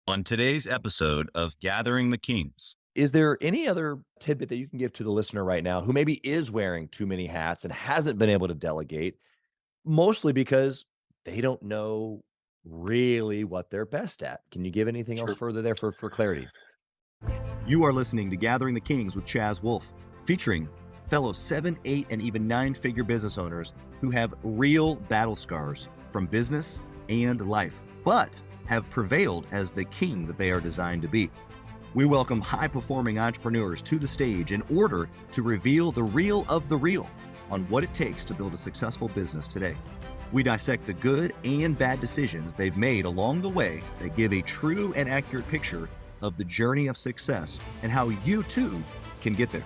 On today's episode of Gathering the Kings. Is there any other tidbit that you can give to the listener right now who maybe is wearing too many hats and hasn't been able to delegate, mostly because they don't know really what they're best at? Can you give anything else Sure. further there for clarity? You are listening to Gathering the Kings with Chaz Wolf, featuring fellow 7, 8, and even 9-figure business owners who have real battle scars from business and life, but have prevailed as the king that they are designed to be. We welcome high-performing entrepreneurs to the stage in order to reveal the real of the real on what it takes to build a successful business today. We dissect the good and bad decisions they've made along the way that give a true and accurate picture of the journey of success and how you too can get there.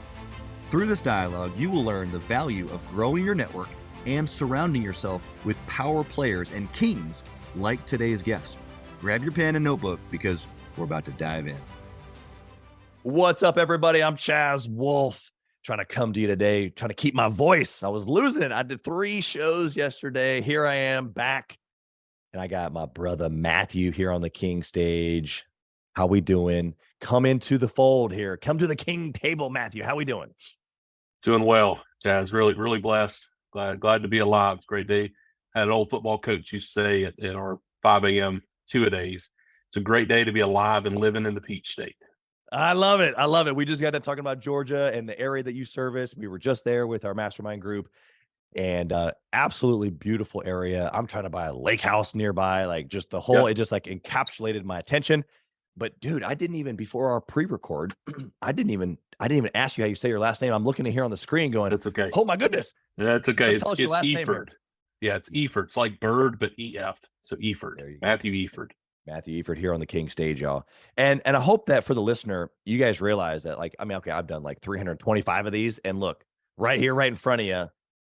Through this dialogue, you will learn the value of growing your network and surrounding yourself with power players and kings like today's guest. Grab your pen and notebook because we're about to dive in. What's up, everybody? I'm Chaz Wolf, trying to come to you today, trying to keep my voice. I was losing it. I did 3 shows yesterday. Here I am back, and I got my brother Matthew here on the king stage. How we doing? Come into the fold here. Come to the king table, Matthew. How we doing? Doing well, Jazz. Really blessed. Glad to be alive. It's a great day. Had an old football coach used to say at our 5 a.m. two-a-days, it's a great day to be alive and living in the Peach State. I love it. I love it. We just got done talking about Georgia and the area that you service. We were just there with our mastermind group, and absolutely beautiful area. I'm trying to buy a lake house nearby. Like just the whole, It just like encapsulated my attention. But dude, I didn't even, before our pre-record, I didn't even ask you how you say your last name. I'm looking at here on the screen going, That's okay. oh my goodness. That's okay. Tell us It's your last name here. Efird. Yeah, it's Efird. It's like bird, but EF. So There you Efird. go. Matthew Efird. Matthew Efird here on the king stage, y'all. And I hope that for the listener, you guys realize that, like, I mean, okay, I've done like 325 of these, and look, right here, right in front of you,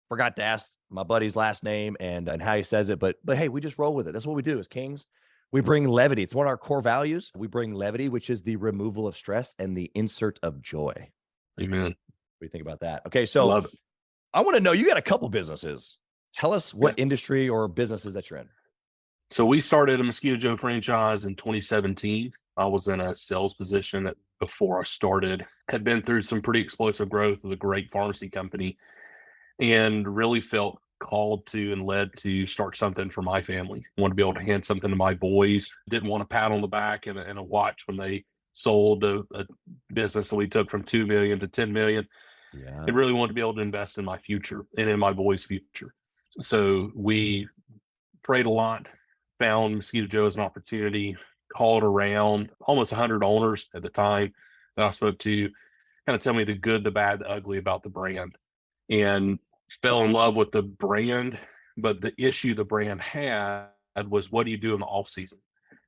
forgot to ask my buddy's last name and how he says it, but hey, we just roll with it. That's what we do as kings. We bring levity. It's one of our core values. We bring levity, which is the removal of stress and the insert of joy. Amen. What do you think about that? Okay, so Love it. I want to know, you got a couple businesses. Tell us what industry or businesses that you're in. So we started a Mosquito Joe franchise in 2017. I was in a sales position before I started. Had been through some pretty explosive growth with a great pharmacy company, and really felt called to and led to start something for my family. Wanted to be able to hand something to my boys. Didn't want a pat on the back and a watch when they sold a business that we took from 2 million to 10 million. Yeah. I really wanted to be able to invest in my future and in my boys' future. So we prayed a lot, found Mosquito Joe as an opportunity, called around almost 100 owners at the time that I spoke to, kind of tell me the good, the bad, the ugly about the brand, and fell in love with the brand. But the issue the brand had was, what do you do in the off season?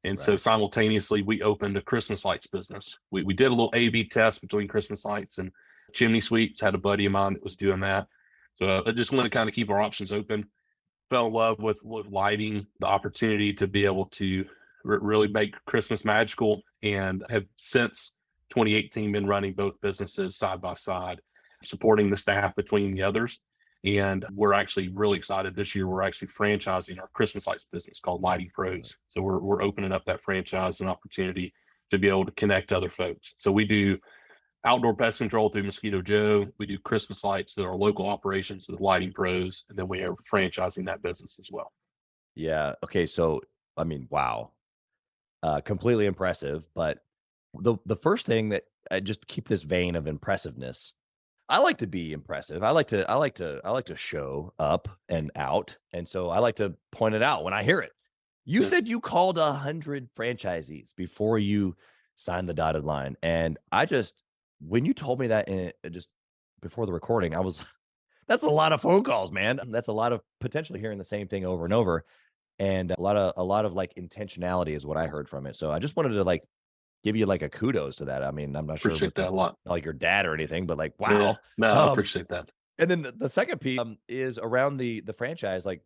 And so Right. simultaneously, we opened a Christmas lights business. We did a little A/B test between Christmas lights and chimney sweeps. Had a buddy of mine that was doing that. So I just wanted to kind of keep our options open. Fell in love with lighting, the opportunity to be able to really make Christmas magical, and have since 2018 been running both businesses side by side, supporting the staff between the others. And we're actually really excited this year. We're actually franchising our Christmas lights business called Lighting Pros. So we're opening up that franchise and opportunity to be able to connect to other folks. So we do outdoor pest control through Mosquito Joe. We do Christmas lights through our local operations with Lighting Pros, and then we are franchising that business as well. Yeah. Okay. So, I mean, wow. Completely impressive. But the first thing that I just keep this vein of impressiveness. I like to be impressive. I like to show up and out. And so I like to point it out when I hear it. You Good. said you called 100 franchisees before you signed the dotted line. And when you told me that just before the recording, that's a lot of phone calls, man. That's a lot of potentially hearing the same thing over and over. And a lot of like intentionality is what I heard from it. So I just wanted to like give you like a kudos to that. I mean, I'm not sure Appreciate that a lot. not like your dad or anything, but like, Yeah. wow. No, I Um, appreciate that. and then the second piece is around the franchise. Like,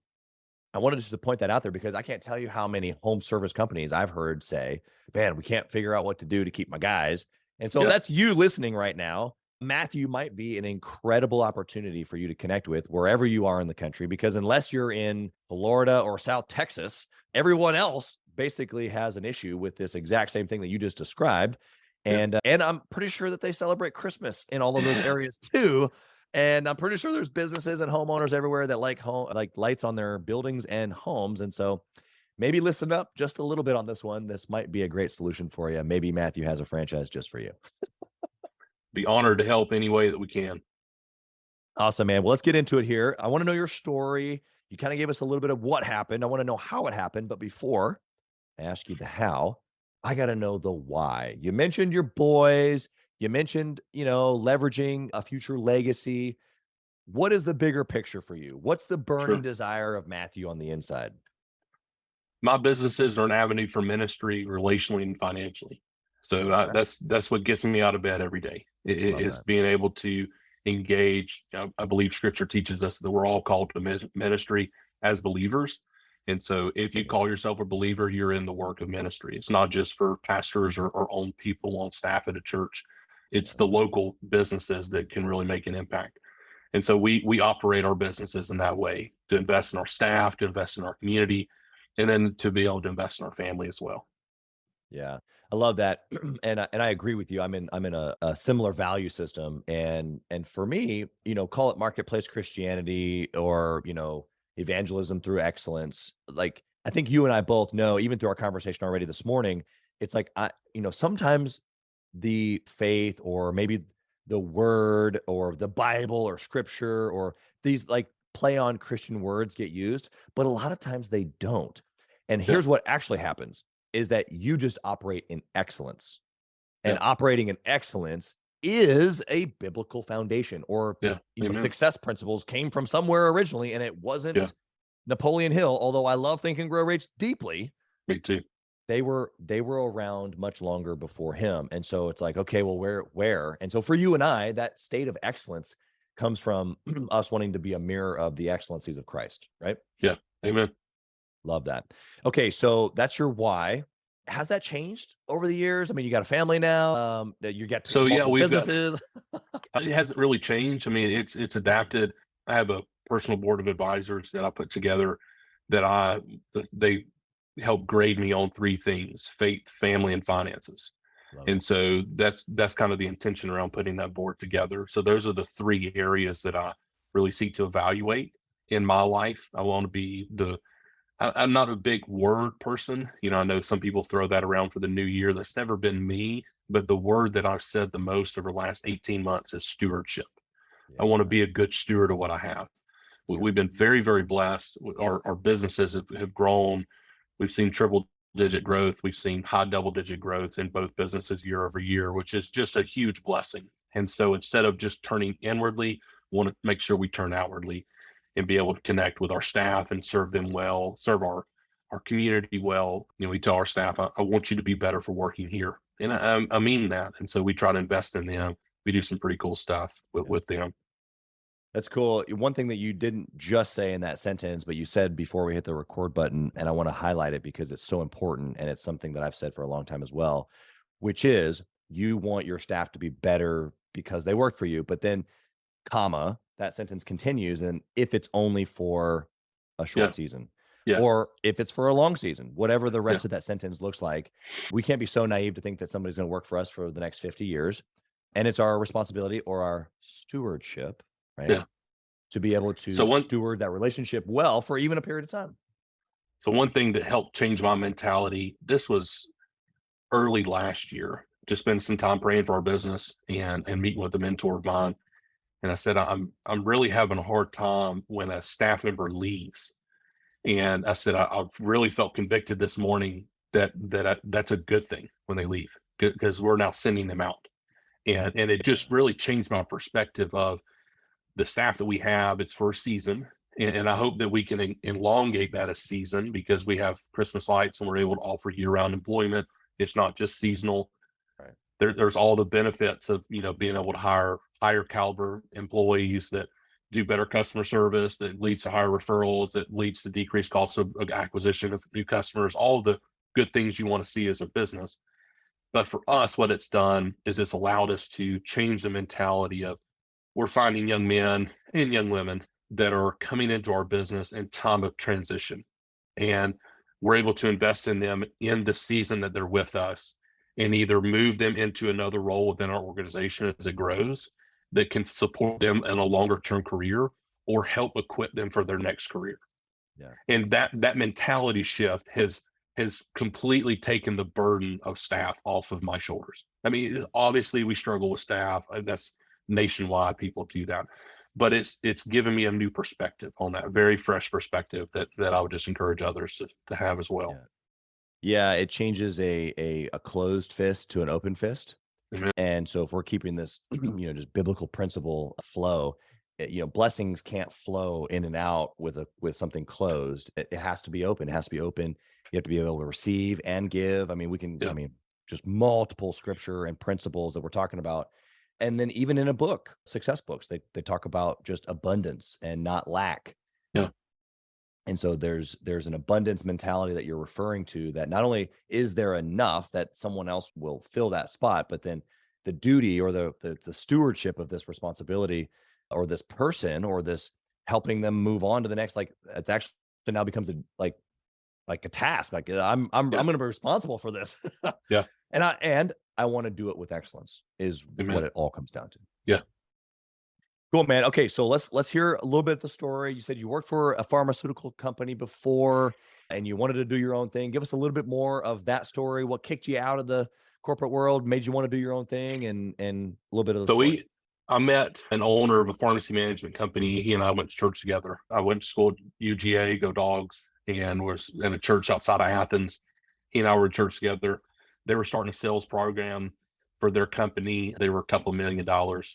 I wanted just to point that out there because I can't tell you how many home service companies I've heard say, man, we can't figure out what to do to keep my guys. And so Yeah. that's you listening right now. Matthew might be an incredible opportunity for you to connect with wherever you are in the country, because unless you're in Florida or South Texas, everyone else basically has an issue with this exact same thing that you just described. And I'm pretty sure that they celebrate Christmas in all of those areas too. And I'm pretty sure there's businesses and homeowners everywhere that like lights on their buildings and homes. And so maybe listen up just a little bit on this one. This might be a great solution for you. Maybe Matthew has a franchise just for you. Be honored to help any way that we can. Awesome, man. Well, let's get into it here. I want to know your story. You kind of gave us a little bit of what happened. I want to know how it happened. But before I ask you the how, I got to know the why. You mentioned your boys. You mentioned, leveraging a future legacy. What is the bigger picture for you? What's the burning desire of Matthew on the inside? My businesses are an avenue for ministry, relationally and financially. So that's what gets me out of bed every day. Is being able to engage. I believe Scripture teaches us that we're all called to ministry as believers. And so if you call yourself a believer, you're in the work of ministry. It's not just for pastors or own people on staff at a church. It's the local businesses that can really make an impact. And so we operate our businesses in that way, to invest in our staff, to invest in our community, and then to be able to invest in our family as well. Yeah, I love that. And I agree with you. I'm in a similar value system. And for me, call it marketplace Christianity or, evangelism through excellence. Like, I think you and I both know, even through our conversation already this morning, it's like, sometimes the faith or maybe the word or the Bible or scripture or these like play on Christian words get used, but a lot of times they don't. And here's what actually happens is that you just operate in excellence. And operating in excellence is a biblical foundation, or success principles came from somewhere originally, and it wasn't Napoleon Hill, although I love Think and Grow Rich deeply. Me too. They were around much longer before him. And so it's like, okay, well, where? And so for you and I, that state of excellence comes from us wanting to be a mirror of the excellencies of Christ, right? Yeah. Amen. Love that. Okay, so that's your why. Has that changed over the years? I mean, you got a family now. You get multiple businesses. It hasn't really changed. I mean, it's adapted. I have a personal board of advisors that I put together that they help grade me on 3 things: faith, family, and finances. And so that's kind of the intention around putting that board together. So those are the 3 areas that I really seek to evaluate in my life. I want to be I'm not a big word person. I know some people throw that around for the new year. That's never been me. But the word that I've said the most over the last 18 months is stewardship. I want to be a good steward of what I have. We've been very, very blessed. Our businesses have grown. We've seen triple digit growth. We've seen high double digit growth in both businesses year over year, which is just a huge blessing. And so instead of just turning inwardly, we want to make sure we turn outwardly and be able to connect with our staff and serve them well, serve our community well. We tell our staff, I want you to be better for working here. And I mean that. And so we try to invest in them. We do some pretty cool stuff with them. That's cool. One thing that you didn't just say in that sentence, but you said before we hit the record button, and I want to highlight it because it's so important. And it's something that I've said for a long time as well, which is you want your staff to be better because they work for you. But then, that sentence continues. And if it's only for a short season, or if it's for a long season, whatever the rest of that sentence looks like, we can't be so naive to think that somebody's going to work for us for the next 50 years. And it's our responsibility or our stewardship, right? To be able to steward that relationship well for even a period of time. So one thing that helped change my mentality, this was early last year, to spend some time praying for our business and meeting with a mentor of mine. And I said, I'm really having a hard time when a staff member leaves. And I said, I've really felt convicted this morning that's a good thing when they leave, because we're now sending them out. And it just really changed my perspective of the staff that we have. It's for a season. And I hope that we can elongate that a season, because we have Christmas lights and we're able to offer year-round employment. It's not just seasonal. Right. There's all the benefits of, being able to hire higher caliber employees that do better customer service, that leads to higher referrals, that leads to decreased costs of acquisition of new customers, all of the good things you want to see as a business. But for us, what it's done is it's allowed us to change the mentality of, we're finding young men and young women that are coming into our business in time of transition. And we're able to invest in them in the season that they're with us and either move them into another role within our organization as it grows that can support them in a longer term career or help equip them for their next career. Yeah. And that mentality shift has completely taken the burden of staff off of my shoulders. I mean, obviously we struggle with staff. That's nationwide, people do that. But it's given me a new perspective on that, very fresh perspective that I would just encourage others to have as well. Yeah, it changes a closed fist to an open fist. Amen. And so if we're keeping this, just biblical principle flow, blessings can't flow in and out with something closed. It has to be open. It has to be open. You have to be able to receive and give. I mean, just multiple scripture and principles that we're talking about. And then even in a book, success books, they talk about just abundance and not lack. Yeah. And so there's an abundance mentality that you're referring to, that not only is there enough that someone else will fill that spot, but then the duty or the stewardship of this responsibility or this person or this helping them move on to the next, like it's actually now becomes a task. Like I'm going to be responsible for this. Yeah. And I want to do it with excellence is Amen. what it all comes down to. Yeah. Cool, man. Okay, so let's hear a little bit of the story. You said you worked for a pharmaceutical company before and you wanted to do your own thing. Give us a little bit more of that story. What kicked you out of the corporate world, made you want to do your own thing, and a little bit of the story. I met an owner of a pharmacy management company. He and I went to church together. I went to school at UGA, Go Dogs, and was in a church outside of Athens. He and I were in church together. They were starting a sales program for their company. They were a couple $1 million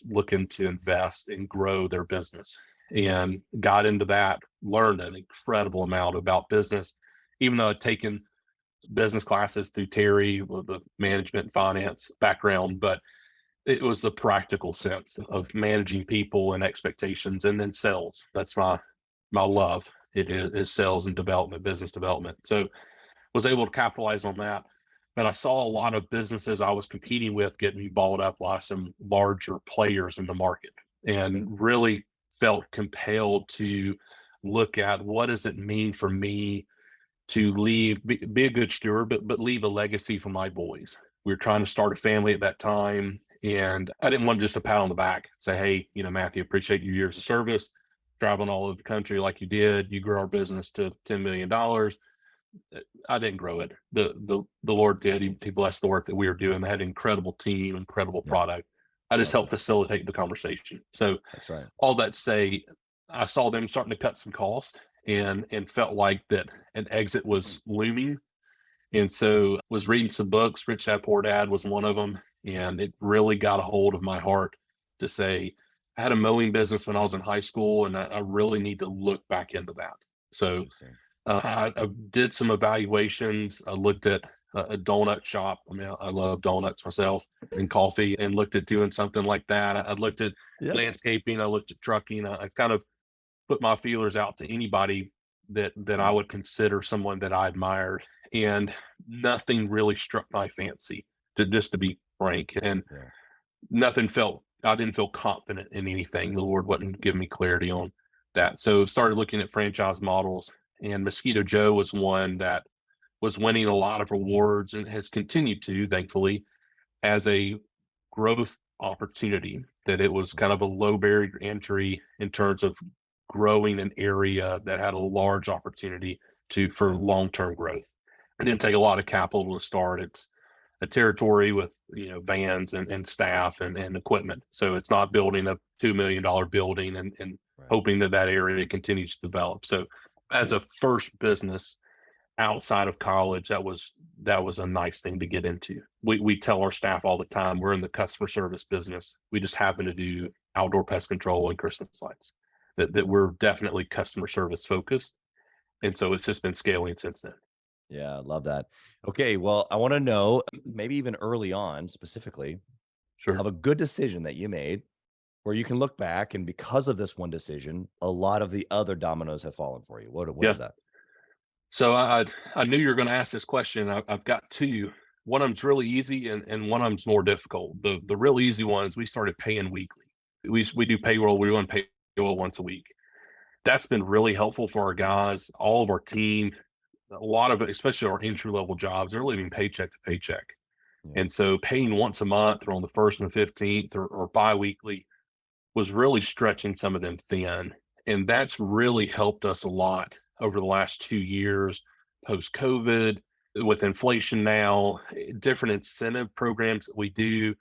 looking to invest and grow their business, and got into that, learned an incredible amount about business, even though I'd taken business classes through Terry with the management and finance background, but it was the practical sense of managing people and expectations, and then sales. That's my love. It is sales and development, business development. So was able to capitalize on that. But I saw a lot of businesses I was competing with getting balled up by some larger players in the market, and really felt compelled to look at what does it mean for me to leave, be a good steward, but leave a legacy for my boys. We were trying to start a family at that time, and I didn't want just a pat on the back, say, hey, Matthew, appreciate your years of service, traveling all over the country like you did. You grew our business to $10 million. I didn't grow it. The Lord did. He blessed the work that we were doing. They had an incredible team, incredible product. I just helped facilitate the conversation. So that's right. All that to say, I saw them starting to cut some cost and felt like that an exit was looming. And so was reading some books. Rich Dad Poor Dad was one of them. And it really got a hold of my heart to say, I had a mowing business when I was in high school, and I really need to look back into that. So I did some evaluations. I looked at a donut shop. I mean, I love donuts myself and coffee, and looked at doing something like that. I looked at landscaping. I looked at trucking. I kind of put my feelers out to anybody that I would consider someone that I admired, and nothing really struck my fancy, to be frank. And I didn't feel confident in anything. The Lord wasn't giving me clarity on that. So started looking at franchise models, and Mosquito Joe was one that was winning a lot of awards and has continued to, thankfully, as a growth opportunity, that it was kind of a low barrier entry in terms of growing an area that had a large opportunity for long-term growth. It didn't take a lot of capital to start. It's a territory with vans and staff and equipment. So it's not building a $2 million building and hoping that area continues to develop. So as a first business outside of college, that was a nice thing to get into. We tell our staff all the time, we're in the customer service business. We just happen to do outdoor pest control and Christmas lights. That we're definitely customer service focused. And so it's just been scaling since then. Yeah, I love that. Okay, well, I want to know, maybe even early on specifically, of a good decision that you made where you can look back, and because of this one decision, a lot of the other dominoes have fallen for you. What is that? So I knew you were going to ask this question. I've got two. One of them's really easy, and one of them's more difficult. The real easy ones, we started paying weekly. We do payroll. We run payroll once a week. That's been really helpful for our guys. All of our team a lot of it, especially our entry level jobs, they're living paycheck to paycheck. Yeah. And so paying once a month or on the 1st and the 15th or bi-weekly was really stretching some of them thin. And that's really helped us a lot over the last 2 years, post COVID, with inflation now, different incentive programs that we do,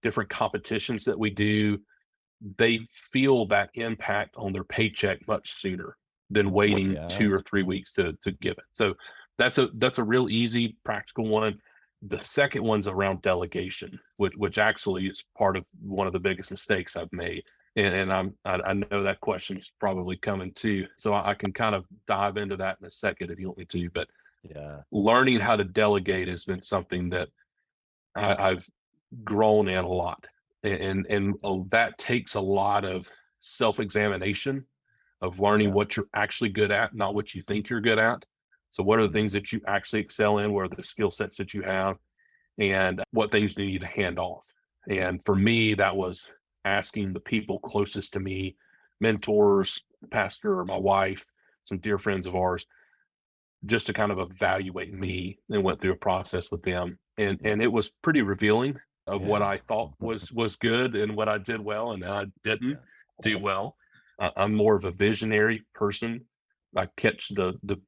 different competitions that we do. They feel that impact on their paycheck much sooner than waiting Yeah. 2 or 3 weeks to give it. So that's a real easy, practical one. The second one's around delegation, which actually is part of one of the biggest mistakes I've made. And I know that question's probably coming too. So I can kind of dive into that in a second if you want me to. But Yeah. learning how to delegate has been something that I've grown in a lot. That takes a lot of self-examination of learning Yeah. what you're actually good at, not what you think you're good at. So what are the things that you actually excel in? What are the skill sets that you have? And what things do you need to hand off? And for me, that was asking the people closest to me, mentors, pastor, my wife, some dear friends of ours, just to kind of evaluate me, and went through a process with them. And it was pretty revealing of what Yeah. I thought was good and what I did well and I didn't Yeah. do well. I'm more of a visionary person. I catch the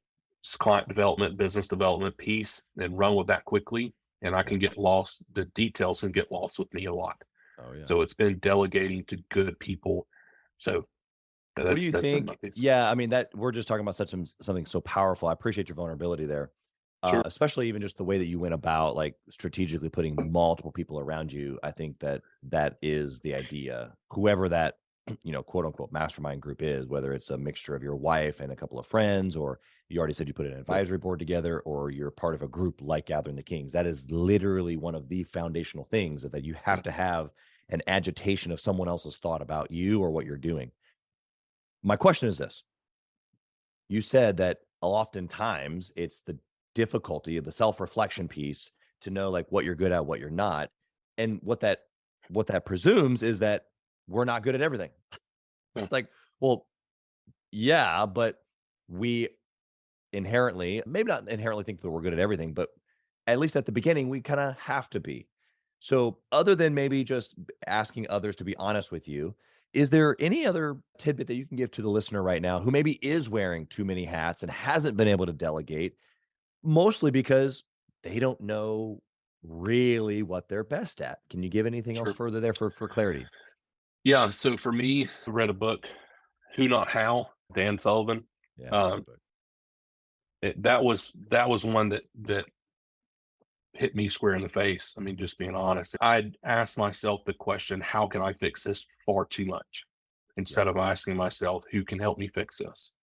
client development, business development piece and run with that quickly. And I can get lost. The details can get lost with me a lot. Oh yeah. So it's been delegating to good people. So What do you that's been my think? piece. Yeah, I mean, that we're just talking about something so powerful. I appreciate your vulnerability there. Sure. Especially even just the way that you went about like strategically putting multiple people around you. I think that is the idea. Whoever that, quote unquote mastermind group is, whether it's a mixture of your wife and a couple of friends, or you already said you put an advisory board together, or you're part of a group like Gathering the Kings. That is literally one of the foundational things that you have to have an agitation of someone else's thought about you or what you're doing. My question is this. You said that oftentimes it's the difficulty of the self-reflection piece to know like what you're good at, what you're not. And what that presumes is that we're not good at everything. Yeah. It's like, well, yeah, but we inherently, maybe not inherently think that we're good at everything, but at least at the beginning, we kind of have to be. So, other than maybe just asking others to be honest with you, is there any other tidbit that you can give to the listener right now who maybe is wearing too many hats and hasn't been able to delegate, mostly because they don't know really what they're best at? Can you give anything else Sure. further there for clarity? Yeah. So for me, I read a book, Who Not How, Dan Sullivan. Yeah, Um, good book. that was one that hit me square in the face. I mean, just being honest, I'd asked myself the question, how can I fix this, far too much, instead of asking myself, who can help me fix this?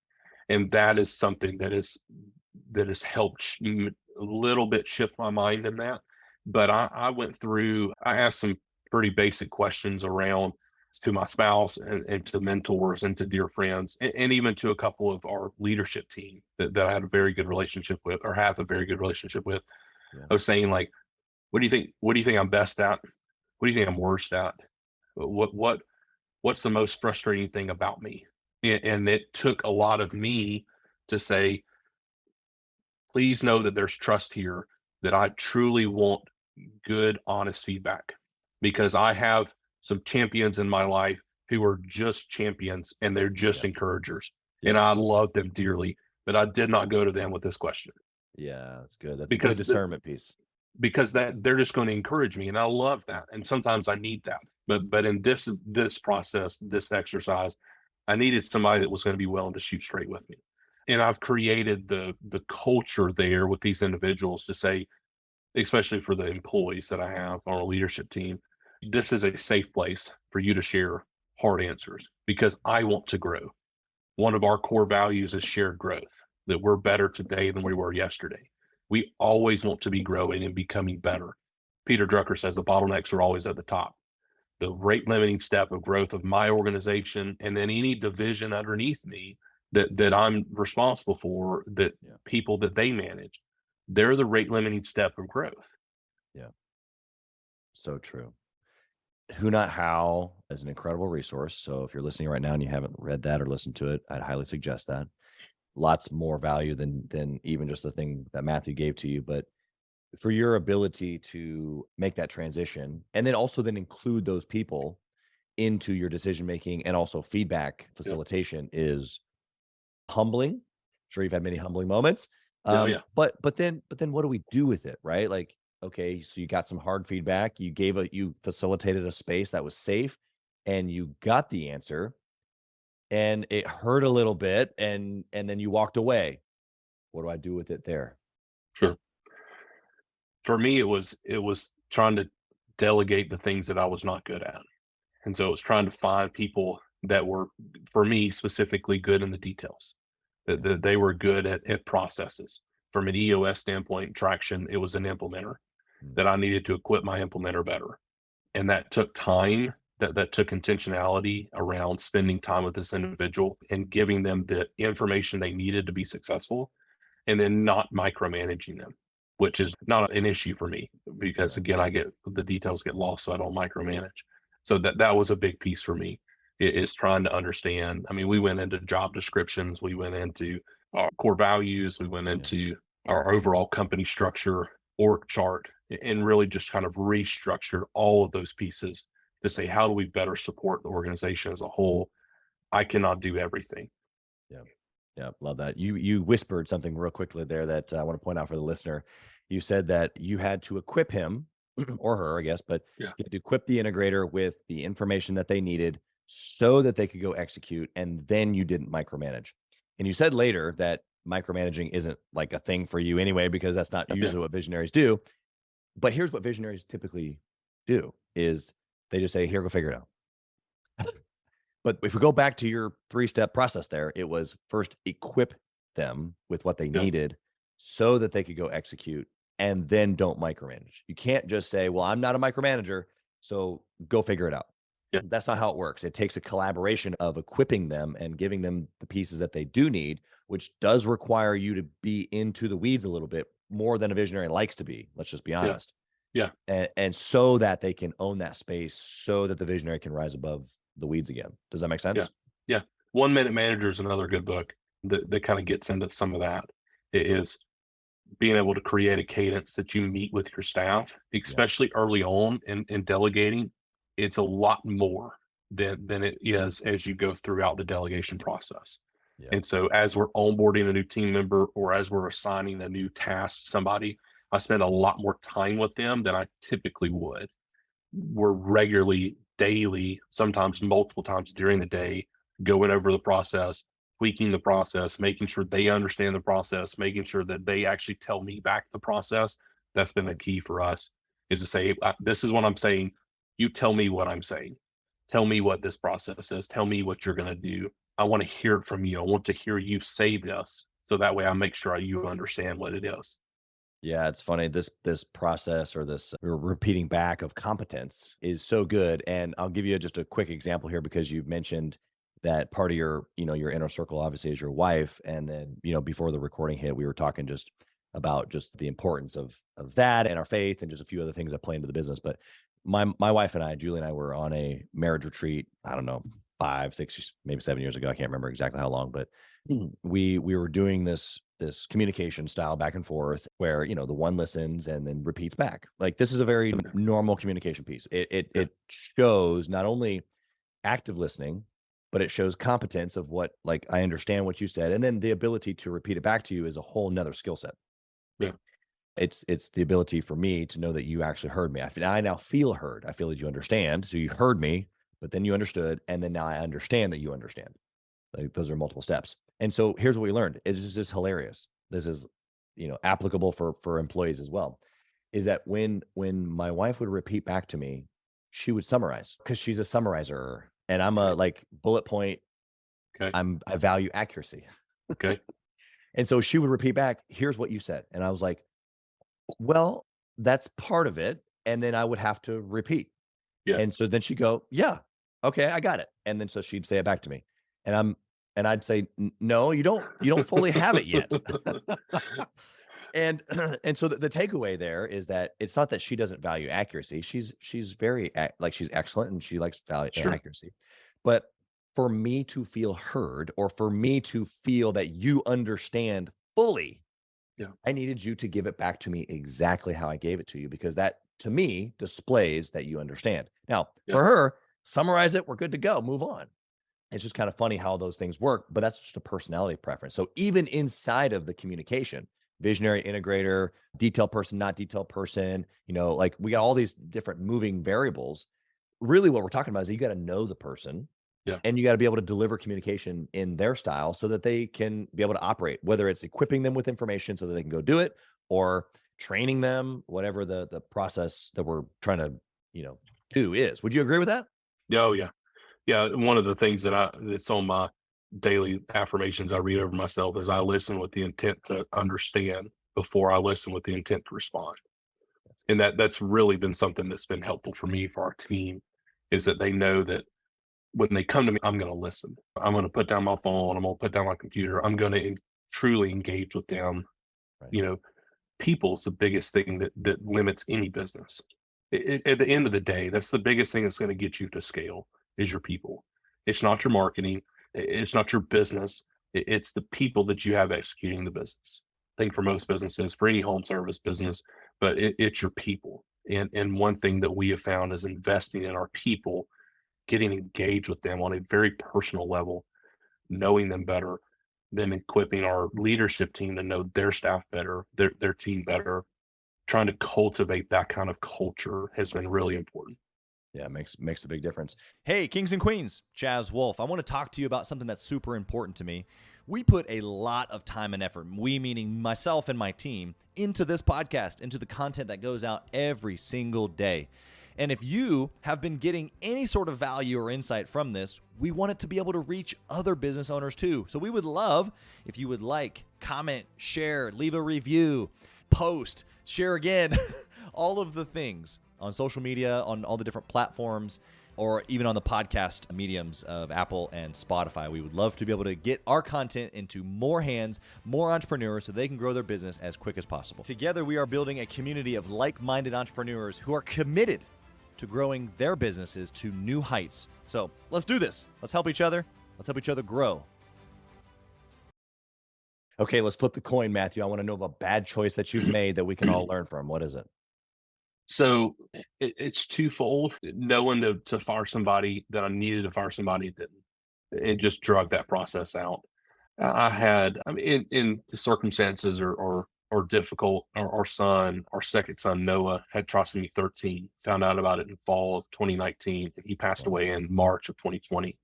And that is something that has helped a little bit shift my mind in that. But I went through, I asked some pretty basic questions around to my spouse and to mentors and to dear friends and even to a couple of our leadership team that I had a very good relationship with or have a very good relationship with. Yeah. I was saying like, what do you think? What do you think I'm best at? What do you think I'm worst at? What's the most frustrating thing about me? And it took a lot of me to say, please know that there's trust here, that I truly want good, honest feedback, because I have some champions in my life who are just champions and they're just encouragers. Yeah. And I love them dearly, but I did not go to them with this question Yeah, that's good. That's a because good discernment piece. that they're just going to encourage me. And I love that. And sometimes I need that. But in this process, this exercise, I needed somebody that was going to be willing to shoot straight with me. And I've created the culture there with these individuals to say, especially for the employees that I have on our leadership team, this is a safe place for you to share hard answers because I want to grow. One of our core values is shared growth, that we're better today than we were yesterday. We always want to be growing and becoming better. Peter Drucker says the bottlenecks are always at the top. The rate limiting step of growth of my organization and then any division underneath me that I'm responsible for, that people that they manage, they're the rate limiting step of growth. Yeah. So true. Who Not How is an incredible resource. So if you're listening right now and you haven't read that or listened to it, I'd highly suggest that. lots more value than even just the thing that Matthew gave to you. But for your ability to make that transition and then also then include those people into your decision making and also feedback facilitation is humbling. I'm sure you've had many humbling moments. Yeah. But then what do we do with it, right? Like, okay, so you got some hard feedback, you facilitated a space that was safe, and you got the answer, and it hurt a little bit, and then you walked away. What do I do with it there? Sure. For me, it was trying to delegate the things that I was not good at. And so it was trying to find people that were, for me specifically, good in the details, that they were good at processes. From an EOS standpoint, traction, it was an implementer that I needed to equip my implementer better. And that took time, that took intentionality around spending time with this individual and giving them the information they needed to be successful, and then not micromanaging them, which is not an issue for me because again, the details get lost, so I don't micromanage. So that was a big piece for me, is trying to understand. I mean, we went into job descriptions, we went into our core values, we went into our overall company structure, org chart, and really just kind of restructured all of those pieces to say, how do we better support the organization as a whole? I cannot do everything. Yeah, love that. You whispered something real quickly there that I want to point out for the listener. You said that you had to equip him or her, I guess, but you had to equip the integrator with the information that they needed so that they could go execute, and then you didn't micromanage. And you said later that micromanaging isn't like a thing for you anyway, because that's not usually what visionaries do. But here's what visionaries typically do is they just say, here, go figure it out. But if we go back to your 3-step process there, it was first equip them with what they needed so that they could go execute, and then don't micromanage. You can't just say, well, I'm not a micromanager, so go figure it out. Yeah. That's not how it works. It takes a collaboration of equipping them and giving them the pieces that they do need, which does require you to be into the weeds a little bit more than a visionary likes to be. Let's just be honest. Yeah. And so that they can own that space so that the visionary can rise above the weeds again. Does that make sense? Yeah. 1 Minute Manager is another good book that kind of gets into some of that. It is being able to create a cadence that you meet with your staff, especially early on in delegating. It's a lot more than it is as you go throughout the delegation process. And so as we're onboarding a new team member or as we're assigning a new task to somebody, I spend a lot more time with them than I typically would. We're regularly, daily, sometimes multiple times during the day, going over the process, tweaking the process, making sure they understand the process, making sure that they actually tell me back the process. That's been a key for us, is to say, this is what I'm saying. You tell me what I'm saying. Tell me what this process is. Tell me what you're going to do. I want to hear it from you. I want to hear you say this, so that way I make sure you understand what it is. Yeah, it's funny. This process or this repeating back of competence is so good. And I'll give you just a quick example here, because you've mentioned that part of your inner circle obviously is your wife. And then, before the recording hit, we were talking just about just the importance of that and our faith and just a few other things that play into the business. But my wife and I, Julie and I, were on a marriage retreat, I don't know, 5, 6, maybe 7 years ago. I can't remember exactly how long, but we were doing this communication style back and forth where, the one listens and then repeats back. Like, this is a very normal communication piece. It shows not only active listening, but it shows competence of what, like, I understand what you said. And then the ability to repeat it back to you is a whole nother skill set. Yeah. It's the ability for me to know that you actually heard me. I now feel heard. I feel that you understand. So you heard me, but then you understood. And then now I understand that you understand. Like, those are multiple steps. And so here's what we learned. It's just hilarious. This is, applicable for employees as well, is that when my wife would repeat back to me, she would summarize, because she's a summarizer and I'm a bullet point. Okay. I value accuracy. Okay. And so she would repeat back, here's what you said. And I was like, well, that's part of it. And then I would have to repeat. Yeah. And so then she'd go, yeah, okay, I got it. And then so she'd say it back to me. And I'd say, no, you don't fully have it yet. And so the takeaway there is that it's not that she doesn't value accuracy. She's very she's excellent and she likes value accuracy. But for me to feel heard or for me to feel that you understand fully, Yeah. I needed you to give it back to me exactly how I gave it to you, because that to me displays that you understand. Now, Yeah. for her, summarize it, we're good to go, move on. It's just kind of funny how those things work, but that's just a personality preference. So even inside of the communication, visionary, integrator, detail person, not detail person, like we got all these different moving variables. Really what we're talking about is you got to know the person, Yeah. and you got to be able to deliver communication in their style so that they can be able to operate, whether it's equipping them with information so that they can go do it, or training them, whatever the process that we're trying to, do is. Would you agree with that? Oh, yeah. Yeah. One of the things that's on my daily affirmations I read over myself is I listen with the intent to understand before I listen with the intent to respond. And that's really been something that's been helpful for me, for our team, is that they know that when they come to me, I'm going to listen. I'm going to put down my phone. I'm going to put down my computer. I'm going to truly engage with them. Right. People's the biggest thing that limits any business. At the end of the day, that's the biggest thing that's going to get you to scale is your people. It's not your marketing. It's not your business. It's the people that you have executing the business. I think for most businesses, for any home service business, but it's your people. And one thing that we have found is investing in our people, getting engaged with them on a very personal level, knowing them better, then equipping our leadership team to know their staff better, their team better. Trying to cultivate that kind of culture has been really important. Yeah, it makes a big difference. Hey, kings and queens, Chaz Wolf. I want to talk to you about something that's super important to me. We put a lot of time and effort, we meaning myself and my team, into this podcast, into the content that goes out every single day. And if you have been getting any sort of value or insight from this, we want it to be able to reach other business owners too. So we would love if you would like, comment, share, leave a review, post, share again, all of the things on social media, on all the different platforms, or even on the podcast mediums of Apple and Spotify. We would love to be able to get our content into more hands, more entrepreneurs, so they can grow their business as quick as possible. Together, we are building a community of like-minded entrepreneurs who are committed to growing their businesses to new heights. So let's do this. Let's help each other. Let's help each other grow. Okay, let's flip the coin, Matthew. I want to know about a bad choice that you've made that we can all learn from. What is it? So it's twofold. Knowing to fire somebody that I needed to fire somebody didn't. It just drug that process out. In the circumstances or difficult. Our second son, Noah, had trisomy 13, found out about it in fall of 2019. He passed away in March of 2020,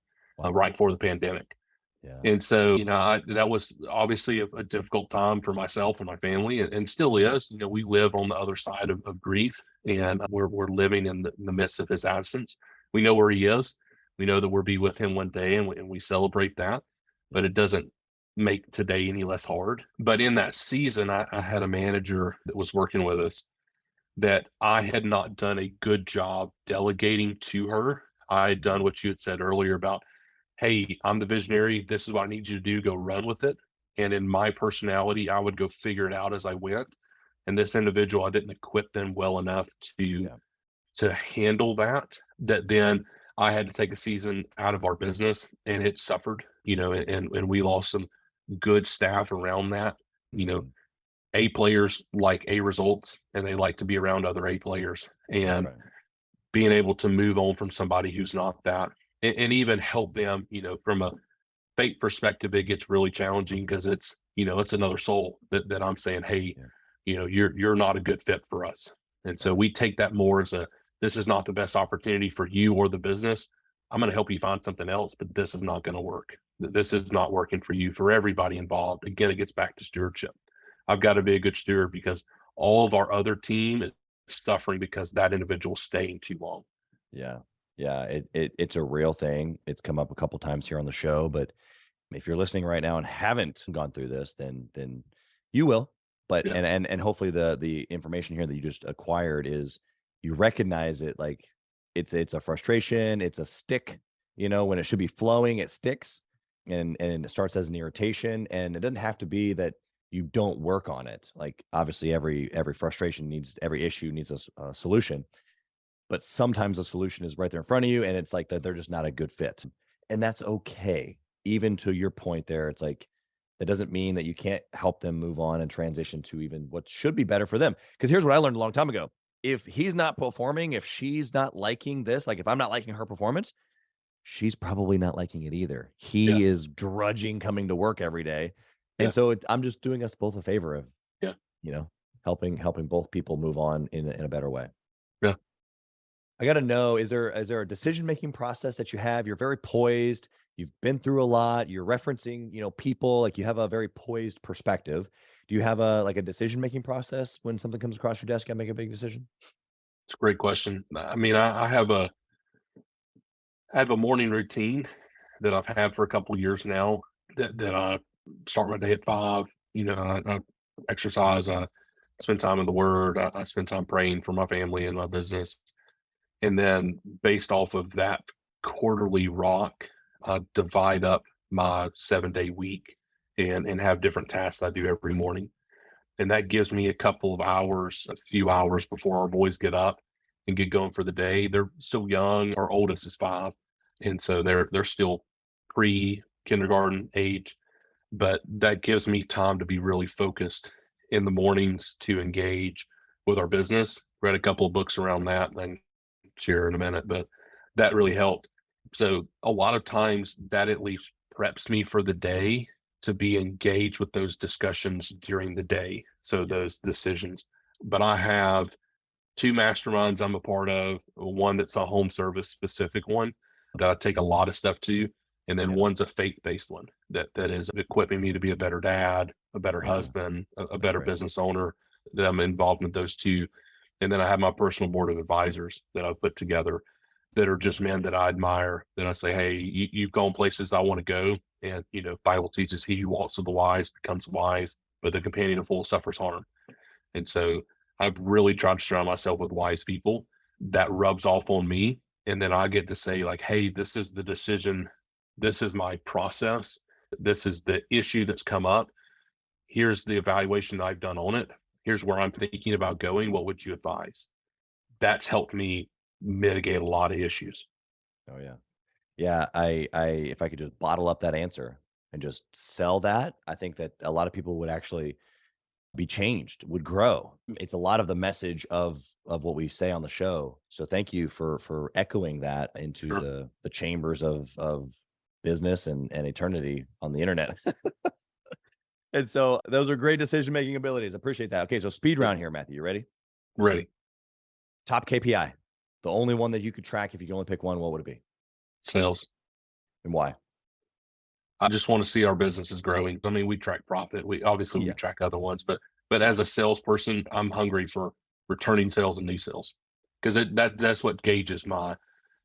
right before the pandemic. Yeah. And so, that was obviously a difficult time for myself and my family, and still is. We live on the other side of grief, and we're living in the midst of his absence. We know where he is. We know that we'll be with him one day, and we celebrate that. But it doesn't make today any less hard. But in that season, I had a manager that was working with us that I had not done a good job delegating to her. I had done what you had said earlier about, hey, I'm the visionary. This is what I need you to do. Go run with it. And in my personality, I would go figure it out as I went. And this individual, I didn't equip them well enough to handle that then I had to take a season out of our business, and it suffered, and we lost some good staff around that. A players like A results, and they like to be around other A players. And being able to move on from somebody who's not that, and even help them, from a faith perspective, it gets really challenging because it's another soul that I'm saying, hey, you're not a good fit for us. And so we take that more as this is not the best opportunity for you or the business. I'm going to help you find something else, but this is not going to work. This is not working for you, for everybody involved. Again, it gets back to stewardship. I've got to be a good steward because all of our other team is suffering because that individual is staying too long. Yeah. Yeah. It's a real thing. It's come up a couple times here on the show, but if you're listening right now and haven't gone through this, then you will. But and hopefully the information here that you just acquired is you recognize it, like it's a frustration, it's a stick, when it should be flowing, it sticks and it starts as an irritation. And it doesn't have to be that you don't work on it. Like obviously every frustration every issue needs a solution, but sometimes the solution is right there in front of you and it's like that they're just not a good fit. And that's okay. Even to your point there, it's like, that doesn't mean that you can't help them move on and transition to even what should be better for them. Because here's what I learned a long time ago. If he's not performing, if she's not liking this, like if I'm not liking her performance, she's probably not liking it either. Yeah. He is drudging coming to work every day. And Yeah. so I'm just doing us both a favor of, Yeah. helping both people move on in a better way. Yeah. I got to know, is there a decision-making process that you have? You're very poised. You've been through a lot. You're referencing, people, like you have a very poised perspective. Do you have a decision-making process when something comes across your desk? You got to make a big decision. It's a great question. I mean, I have a morning routine that I've had for a couple of years now that I start my day at 5. I exercise, I spend time in the Word, I spend time praying for my family and my business. And then based off of that quarterly rock, I divide up my 7-day week and have different tasks I do every morning. And that gives me a couple of hours, a few hours before our boys get up and get going for the day. They're still young. Our oldest is 5. And so they're still pre-kindergarten age, but that gives me time to be really focused in the mornings to engage with our business. Read a couple of books around that and share in a minute, but that really helped. So a lot of times that at least preps me for the day to be engaged with those discussions during the day. So those decisions. But I have 2 masterminds I'm a part of, one that's a home service specific one that I take a lot of stuff to, and then one's a faith-based one that is equipping me to be a better dad, a better husband, a better business owner. That I'm involved with those 2. And then I have my personal board of advisors that I've put together that are just men that I admire, that I say, hey, you've gone places I want to go. And, Bible teaches he who walks with the wise becomes wise, but the companion of fools suffers harm. And so I've really tried to surround myself with wise people that rubs off on me. And then I get to say like, hey, this is the decision. This is my process. This is the issue that's come up. Here's the evaluation I've done on it. Here's where I'm thinking about going. What would you advise? That's helped me mitigate a lot of issues. Oh yeah. Yeah. I if I could just bottle up that answer and just sell that, I think that a lot of people would actually be changed, would grow. It's a lot of the message of what we say on the show. So thank you for echoing that into Sure. the chambers of business and eternity on the internet. And so those are great decision-making abilities. I appreciate that. Okay, so speed round here, Matthew. You ready? Ready. Top KPI. The only one that you could track if you could only pick one, what would it be? Sales. And why? I just want to see our businesses growing. I mean, we track profit. We track other ones, but as a salesperson, I'm hungry for returning sales and new sales because that's what gauges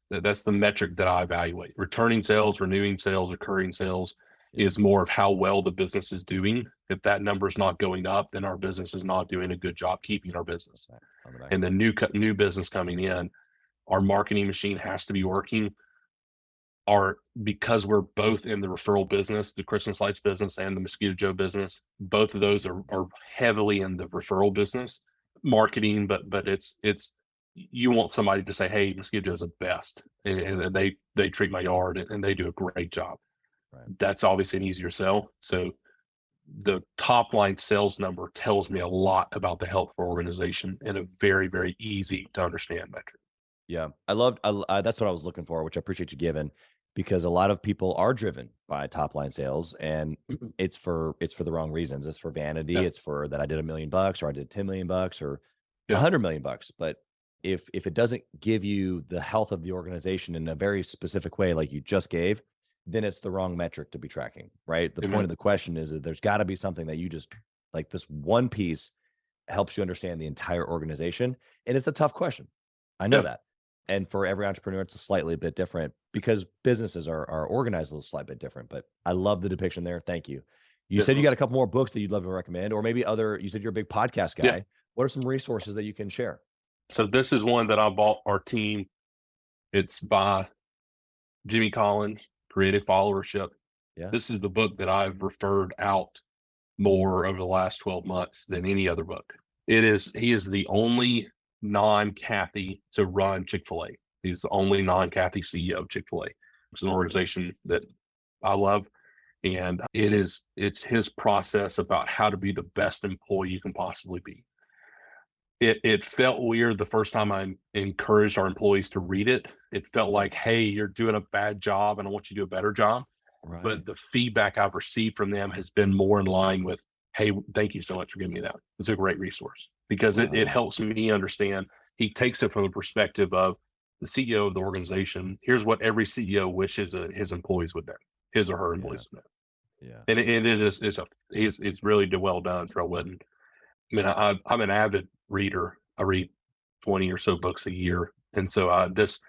that's the metric that I evaluate. Returning sales, renewing sales, recurring sales is more of how well the business is doing. If that number is not going up, then our business is not doing a good job keeping our business. And the new business coming in, our marketing machine has to be working. Because we're both in the referral business, the Christmas lights business and the Mosquito Joe business, both of those are heavily in the referral business marketing, but it's you want somebody to say, hey, Mosquito Joe's the best, and they treat my yard and they do a great job. Right. That's obviously an easier sell. So the top line sales number tells me a lot about the health of our organization in a very, very easy to understand metric. Yeah, that's what I was looking for, which I appreciate you giving, because a lot of people are driven by top line sales, and it's for the wrong reasons. It's for vanity. Yeah. It's for that I did $1 million or I did $10 million or Yeah. $100 million. But if it doesn't give you the health of the organization in a very specific way, like you just gave, then it's the wrong metric to be tracking, right? The point of the question is that there's got to be something that you just like, this one piece helps you understand the entire organization. And it's a tough question. I know that. And for every entrepreneur, it's a slightly bit different because businesses are organized a little slight bit different. But I love the depiction there. Thank you. You said you got a couple more books that you'd love to recommend, or maybe you said you're a big podcast guy. Yeah. What are some resources that you can share? So this is one that I bought our team. It's by Jimmy Collins, Creative Followership. Yeah. This is the book that I've referred out more over the last 12 months than any other book. He is the only non-Kathy to run Chick-fil-A. He's the only non-Kathy CEO of Chick-fil-A. It's an organization that I love. And it's his process about how to be the best employee you can possibly be. It felt weird the first time I encouraged our employees to read it. It felt like, hey, you're doing a bad job and I want you to do a better job. Right. But the feedback I've received from them has been more in line with, hey, thank you so much for giving me that. It's a great resource because it Wow. helps me understand. He takes it from the perspective of the CEO of the organization. Here's what every CEO wishes his employees would know, his or her Yeah. employees would know. Yeah. And it is it's really well done for a wedding. I mean, I'm an avid reader. I read 20 or so books a year. And so I just,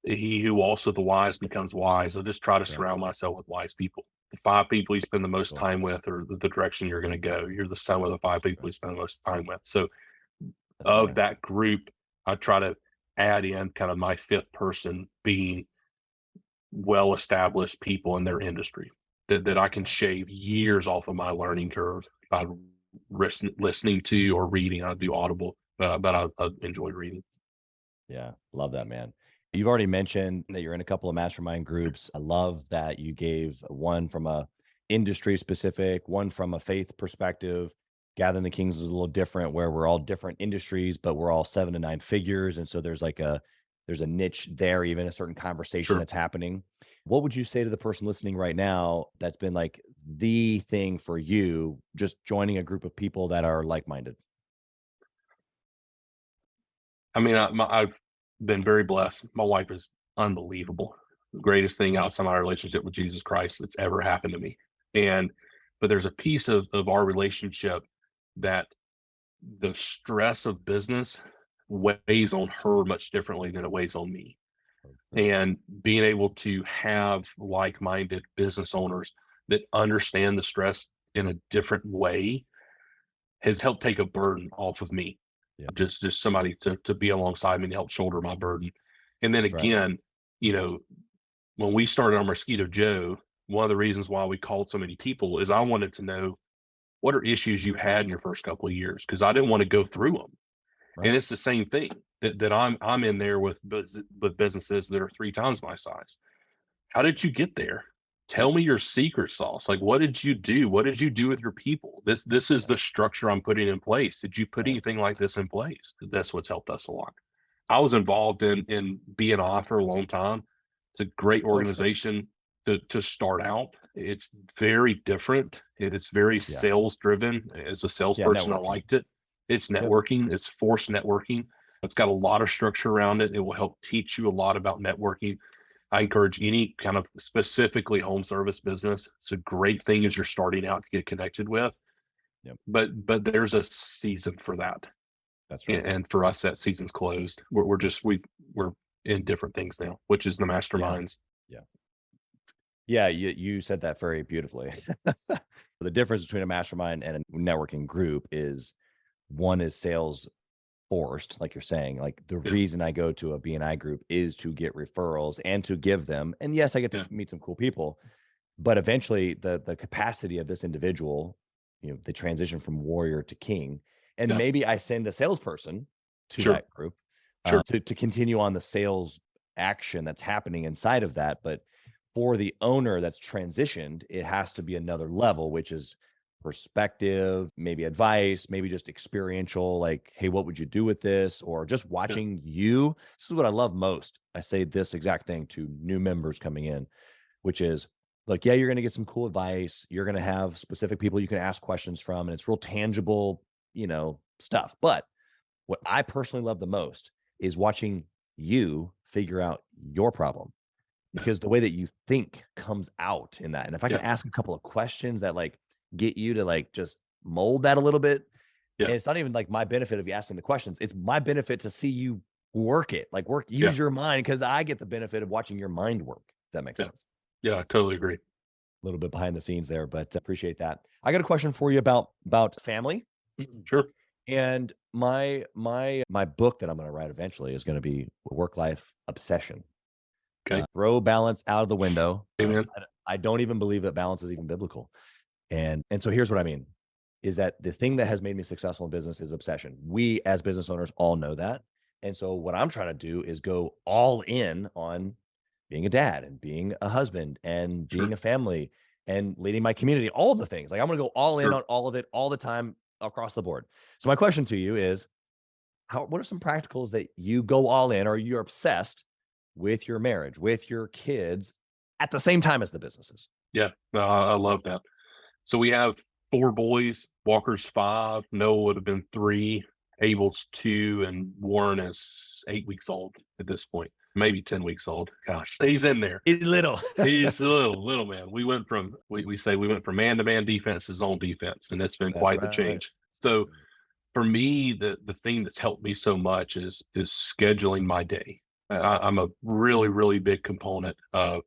he who also the wise becomes wise. I just try to That's right. surround myself with wise people. The 5 people you spend the most Cool. time with or the direction you're going to go. You're the sum of the 5 people you spend the most time with. So That's of right. that group, I try to add in kind of my 5th person being well-established people in their industry that I can shave years off of my learning curve by listening to or reading. I do Audible, but I enjoy reading. Yeah. Love that, man. You've already mentioned that you're in a couple of mastermind groups. I love that you gave one from a industry specific, one from a faith perspective. Gathering the Kings is a little different where we're all different industries, but we're all 7 to 9 figures. And so there's a niche there, even a certain conversation Sure. that's happening. What would you say to the person listening right now that's been like the thing for you, just joining a group of people that are like-minded? I mean, I've been very blessed. My wife is unbelievable. The greatest thing outside my relationship with Jesus Christ that's ever happened to me. But there's a piece of our relationship that the stress of business weighs on her much differently than it weighs on me. And being able to have like-minded business owners that understand the stress in a different way has helped take a burden off of me. Yeah, Just somebody to be alongside me to help shoulder my burden. And then that's right. again, you know, when we started on Mosquito Joe, one of the reasons why we called so many people is I wanted to know what are issues you had in your first couple of years because I didn't want to go through them. Right. And it's the same thing that I'm in there with businesses that are 3 times my size. How did you get there? Tell me your secret sauce. Like, what did you do? What did you do with your people? This is Yeah. the structure I'm putting in place. Did you put Right. anything like this in place? That's what's helped us a lot. I was involved in B&I for a long time. It's a great For sure. organization to start out. It's very different. It is very Yeah. sales driven. As a Yeah. salesperson, I Networking. liked it. It's Yep. networking. It's forced networking. It's got a lot of structure around it. It will help teach you a lot about networking. I encourage any kind of specifically home service business. It's a great thing as you're starting out to get connected with, Yep. but there's a season for that. That's right. And for us, that season's closed. We're in different things now, which is the Yeah. masterminds. Yeah. Yeah. You said that very beautifully. The difference between a mastermind and a networking group is one is sales forced, like you're saying. Like the Yeah, reason I go to a BNI group is to get referrals and to give them. And yes, I get to yeah, meet some cool people, but eventually the capacity of this individual, the transition from warrior to king, and yeah. maybe I send a salesperson to Sure, that group sure. to continue on the sales action that's happening inside of that. But for the owner that's transitioned, it has to be another level, which is perspective, maybe advice, maybe just experiential, like, hey, what would you do with this? Or just Yeah, watching you. This is what I love most. I say this exact thing to new members coming in, which is like, yeah, you're going to get some cool advice. You're going to have specific people you can ask questions from, and it's real tangible, stuff. But what I personally love the most is watching you figure out your problem yeah, because the way that you think comes out in that. And if I can yeah, ask a couple of questions that like get you to like just mold that a little bit, yeah, and it's not even like my benefit of you asking the questions, it's my benefit to see you work it, like yeah, use your mind because I get the benefit of watching your mind work. If that makes yeah, sense. yeah. I totally agree. A little bit behind the scenes there, but appreciate that. I got a question for you about family. Sure. And my book that I'm going to write eventually is going to be Work Life Obsession. Okay. Throw balance out of the window. Amen. I don't even believe that balance is even biblical. And so here's what I mean is that the thing that has made me successful in business is obsession. We as business owners all know that. And so what I'm trying to do is go all in on being a dad and being a husband and being a family and leading my community, all the things. Like I'm going to go all in on all of it all the time across the board. So my question to you is, what are some practicals that you go all in or you're obsessed with your marriage, with your kids at the same time as the businesses? Yeah, no, I love that. So we have 4 boys. Walker's 5. Noah would have been 3. Abel's 2, and Warren is 8 weeks old at this point, maybe 10 weeks old. Gosh, he's in there. He's little. He's a little man. We went from we say we went from man-to-man defense to zone defense, and it's been quite the change. So for me, the thing that's helped me so much is scheduling my day. I'm a really big component of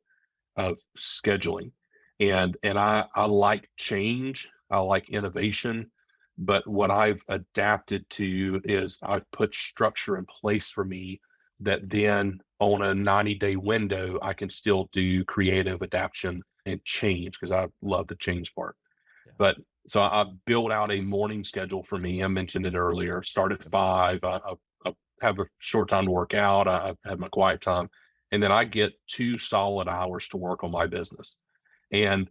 scheduling, and I like change. I like innovation, but what I've adapted to is I've put structure in place for me that then on a 90-day window, I can still do creative adaptation and change, because I love the change part. Yeah. But so I built out a morning schedule for me. I mentioned it earlier. Start at 5. I have a short time to work out. I have my quiet time, and then I get 2 solid hours to work on my business. And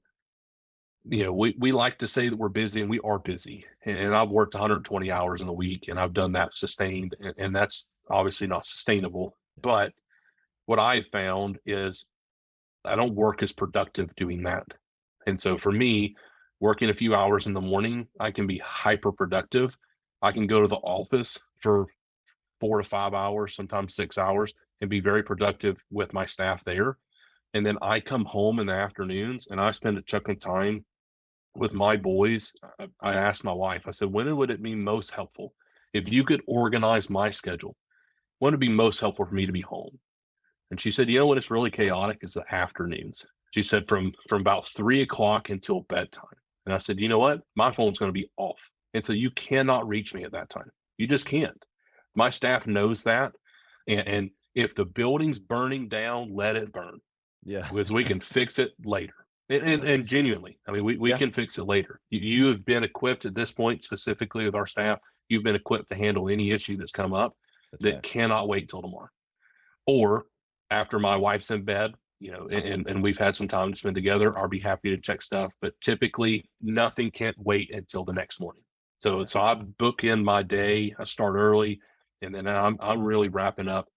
we like to say that we're busy, and we are busy. And I've worked 120 hours in a week, and I've done that sustained, and that's obviously not sustainable. But what I found is I don't work as productive doing that. And so for me, working a few hours in the morning, I can be hyper productive. I can go to the office for 4 to 5 hours, sometimes 6 hours, and be very productive with my staff there. And then I come home in the afternoons and I spend a chunk of time with my boys. I asked my wife, I said, when would it be most helpful? If you could organize my schedule, when would it be most helpful for me to be home? And she said, when it's really chaotic is the afternoons. She said from about 3 o'clock until bedtime. And I said, you know what? My phone's going to be off. And so you cannot reach me at that time. You just can't. My staff knows that. And if the building's burning down, let it burn. Yeah. Because we can fix it later. And genuinely, I mean, we can fix it later. You have been equipped at this point, specifically with our staff. You've been equipped to handle any issue that's come up that cannot wait till tomorrow. Or after my wife's in bed, and we've had some time to spend together, I'll be happy to check stuff. But typically, nothing can't wait until the next morning. So I book in my day. I start early, and then I'm really wrapping up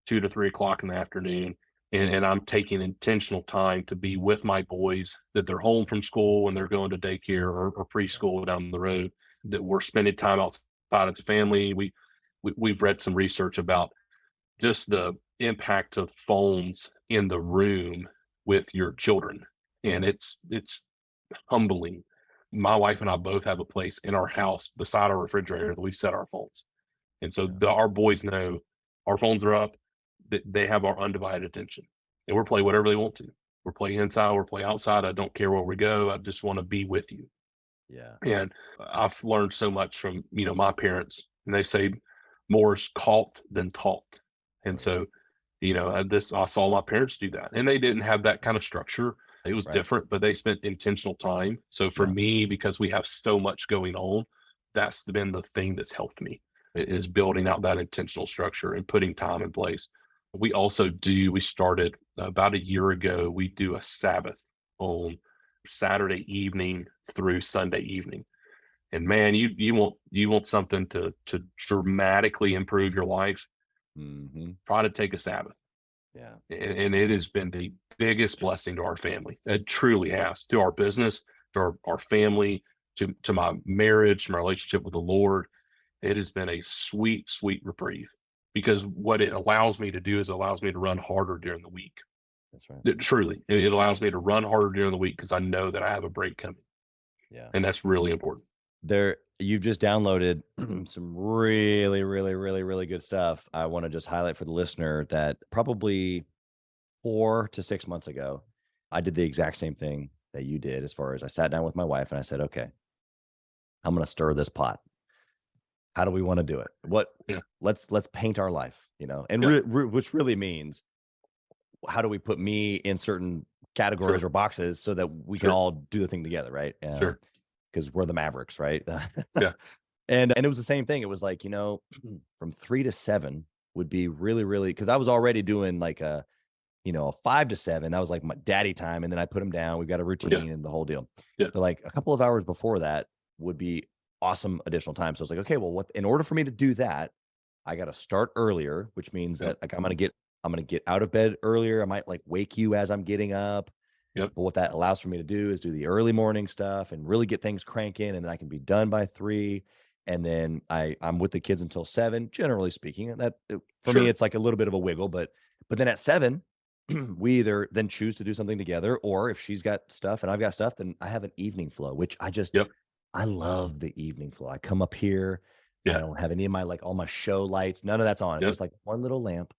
2 to 3 o'clock in the afternoon. And I'm taking intentional time to be with my boys, that they're home from school and they're going to daycare or preschool down the road, that we're spending time outside as a family. We've read some research about just the impact of phones in the room with your children. And it's humbling. My wife and I both have a place in our house beside our refrigerator that we set our phones. And so our boys know our phones are up, that they have our undivided attention, and we're playing whatever they want to. We're playing inside, we're playing outside. I don't care where we go. I just want to be with you. Yeah. And I've learned so much from, my parents, and they say more is caught than taught. And so, I saw my parents do that, and they didn't have that kind of structure. It was different, but they spent intentional time. So for me, because we have so much going on, that's been the thing that's helped me, is building out that intentional structure and putting time in place. We started about a year ago, we do a Sabbath on Saturday evening through Sunday evening. And man, you want something to dramatically improve your life. Mm-hmm. Try to take a Sabbath. Yeah. And it has been the biggest blessing to our family. It truly has, to our business, to our family, to my marriage, my relationship with the Lord. It has been a sweet, sweet reprieve, because what it allows me to do is allows me to run harder during the week. That's right. It allows me to run harder during the week because I know that I have a break coming. Yeah. And that's really important. You've just downloaded some really, really, really, really good stuff. I want to just highlight for the listener that probably 4 to 6 months ago, I did the exact same thing that you did, as far as I sat down with my wife and I said, okay, I'm going to stir this pot. How do we want to do it? Let's paint our life, and which really means, how do we put me in certain categories or boxes so that we can all do the thing together, right? Sure. Because we're the Mavericks, right? Yeah. And it was the same thing. It was like, from 3 to 7 would be really, really, because I was already doing like a a 5 to 7, that was like my daddy time. And then I put him down. We've got a routine and the whole deal. Yeah. But like a couple of hours before that would be awesome additional time. So I was like, okay, well, in order for me to do that, I got to start earlier, which means that like I'm going to get out of bed earlier. I might like wake you as I'm getting up. Yep. But what that allows for me to do is do the early morning stuff and really get things cranking. And then I can be done by 3. And then I'm with the kids until 7, generally speaking. And for me, it's like a little bit of a wiggle, but then at 7, we either then choose to do something together, or if she's got stuff and I've got stuff, then I have an evening flow, which I love the evening flow. I come up here. I don't have any of my, like all my show lights. None of that's on. It's just like one little lamp,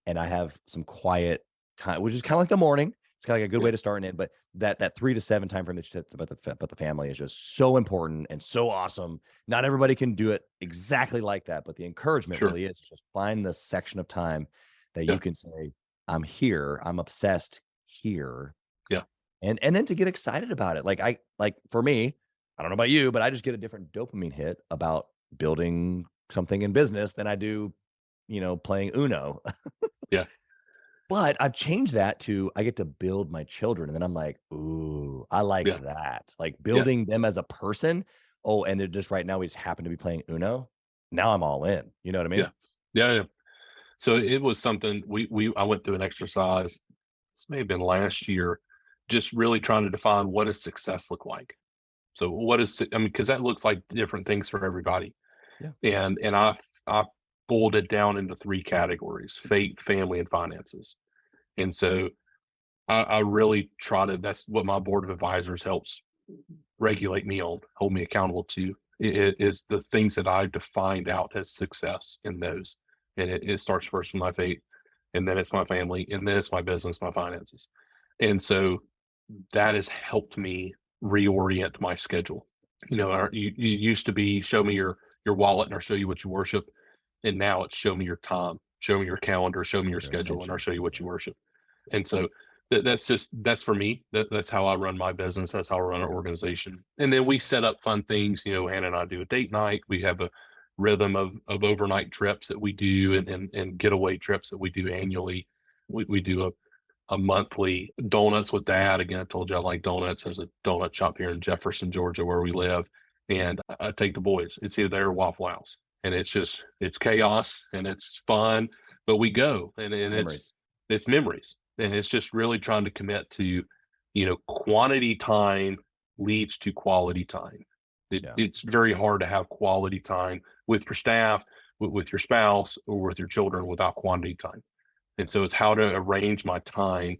and I have some quiet time, which is kind of like the morning. It's kind of like a good way to start and end, but that 3 to 7 time frame that you tipped about the family is just so important and so awesome. Not everybody can do it exactly like that, but the encouragement really is just find the section of time that you can say, I'm here, I'm obsessed here. Yeah. And then to get excited about it. Like for me, I don't know about you, but I just get a different dopamine hit about building something in business than I do, playing Uno. Yeah. But I've changed that to I get to build my children. And then I'm like, ooh, I like that. Like building them as a person. Oh, and they're just right now we just happen to be playing Uno. Now I'm all in. You know what I mean? Yeah. So it was something I went through an exercise. This may have been last year, just really trying to define what does success look like. So because that looks like different things for everybody. Yeah. And I boiled it down into 3 categories: faith, family, and finances. And so I really try to, that's what my board of advisors helps regulate me on, hold me accountable to, is the things that I've defined out as success in those. And it starts first with my faith, and then it's my family, and then it's my business, my finances. And so that has helped me reorient my schedule. You used to be show me your wallet and I'll show you what you worship. And now it's show me your time, show me your calendar, show me your schedule, and I'll show you what you worship. And so that's for me. That's how I run my business. That's how I run our organization. And then we set up fun things. Hannah and I do a date night. We have a rhythm of overnight trips that we do, and getaway trips that we do annually. We do a monthly donuts with dad. Again, I told you I like donuts. There's a donut shop here in Jefferson, Georgia, where we live. And I take the boys. It's either there or Waffle House. And it's chaos and it's fun, but we go and it's memories. And it's just really trying to commit to, quantity time leads to quality time. It's very hard to have quality time with your staff, with your spouse, or with your children without quantity time. And so it's how to arrange my time.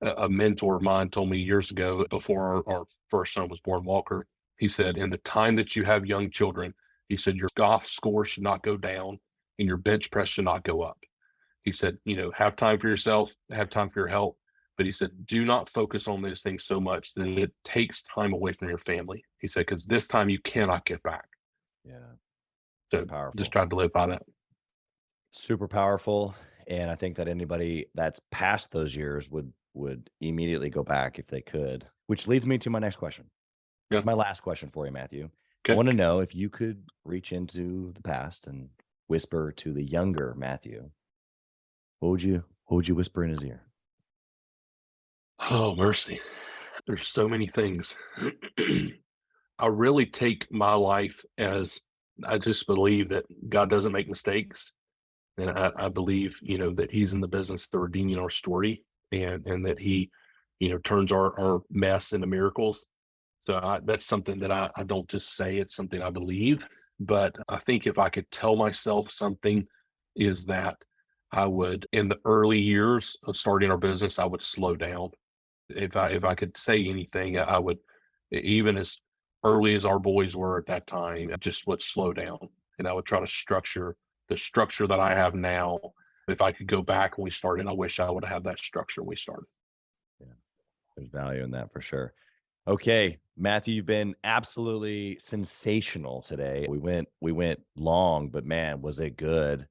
A mentor of mine told me years ago, before our first son was born, Walker, he said, in the time that you have young children, he said, your golf score should not go down and your bench press should not go up. He said, have time for yourself, have time for your health. But he said, do not focus on those things so much that it takes time away from your family. He said, because this time you cannot get back. Yeah. So powerful. Just tried to live by that. Super powerful. And I think that anybody that's past those years would immediately go back if they could, which leads me to my next question. Yeah. It's my last question for you, Matthew. Okay. I want to know if you could reach into the past and whisper to the younger Matthew, what would you whisper in his ear? Oh, mercy. There's so many things. I really take my life as, I just believe that God doesn't make mistakes. And I believe, that he's in the business of redeeming our story, and that he, turns our mess into miracles. So that's something that I don't just say, it's something I believe. But I think if I could tell myself something, is that I would, in the early years of starting our business, I would slow down. If I could say anything, I would, even as early as our boys were at that time, I just would slow down, and I would try to structure the structure that I have now. If I could go back when we started, I wish I would have had that structure when we started. Yeah, there's value in that for sure. Okay, Matthew, you've been absolutely sensational today. We went long, but man, was it good.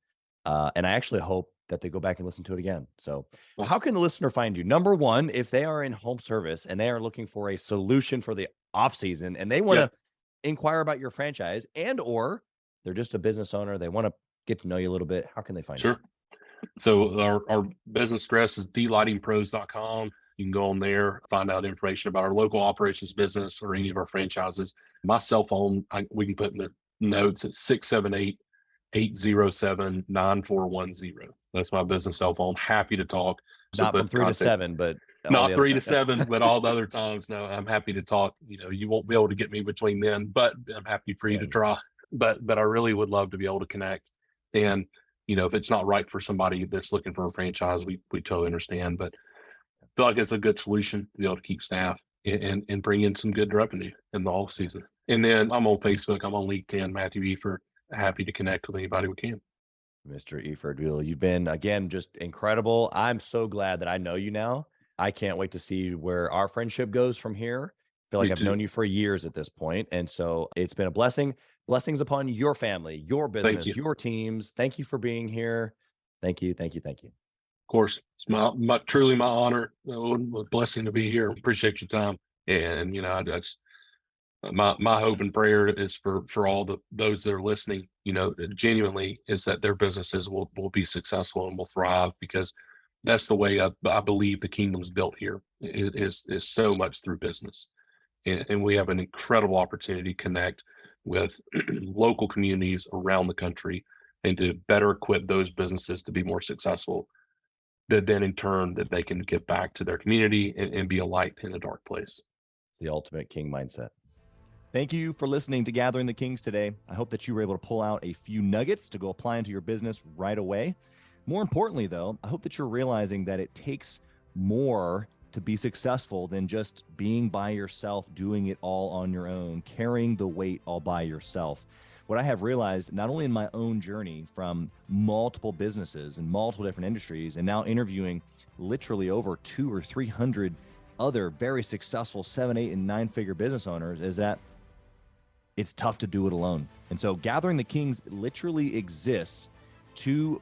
And I actually hope that they go back and listen to it again. So how can the listener find you? Number one, if they are in home service and they are looking for a solution for the off season and they want to inquire about your franchise, and or they're just a business owner, they want to get to know you a little bit, how can they find you? Sure. So our business address is delightingpros.com. You can go on there, find out information about our local operations business or any of our franchises. My cell phone, we can put in the notes at 678-807-9410. That's my business cell phone. Happy to talk. So Not from 3 to 7, but all the not other 3 to times. 7, but all the other times. No, I'm happy to talk. You won't be able to get me between then, but I'm happy for you to try. But I really would love to be able to connect. And if it's not right for somebody that's looking for a franchise, we totally understand. But I feel like it's a good solution to be able to keep staff and bring in some good revenue in the off season. And then I'm on Facebook. I'm on LinkedIn, Matthew Efird. Happy to connect with anybody we can. Mr. Efird, you've been, again, just incredible. I'm so glad that I know you now. I can't wait to see where our friendship goes from here. I feel like I've known you for years at this point. And so it's been a blessing. Blessings upon your family, your business, your teams. Thank you for being here. Thank you. Thank you. Thank you. Of course, it's truly my honor. A blessing to be here. Appreciate your time. And, my hope and prayer is for all those that are listening, genuinely, is that their businesses will be successful and will thrive, because that's the way I believe the kingdom's built here. It is so much through business. And we have an incredible opportunity to connect with local communities around the country and to better equip those businesses to be more successful, that then in turn that they can give back to their community and be a light in a dark place. It's the ultimate king mindset. Thank you for listening to Gathering the Kings today. I hope that you were able to pull out a few nuggets to go apply into your business right away. More importantly, though, I hope that you're realizing that it takes more to be successful than just being by yourself, doing it all on your own, carrying the weight all by yourself. What I have realized, not only in my own journey from multiple businesses and multiple different industries, and now interviewing literally over 200 or 300 other very successful 7, 8, and 9-figure business owners, is that it's tough to do it alone. And so Gathering the Kings literally exists to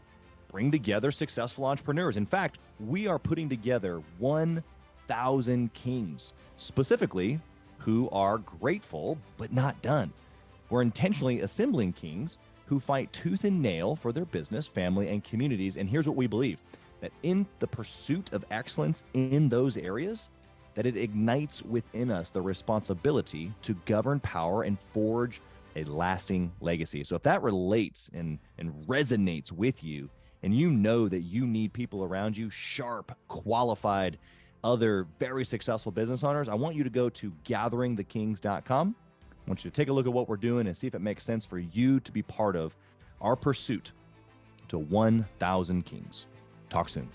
bring together successful entrepreneurs. In fact, we are putting together 1,000 kings, specifically who are grateful but not done. We're intentionally assembling kings who fight tooth and nail for their business, family, and communities. And here's what we believe: that in the pursuit of excellence in those areas, that it ignites within us the responsibility to govern power and forge a lasting legacy. So if that relates and resonates with you, and you know that you need people around you, sharp, qualified, other very successful business owners, I want you to go to gatheringthekings.com. I want you to take a look at what we're doing and see if it makes sense for you to be part of our pursuit to 1,000 kings. Talk soon.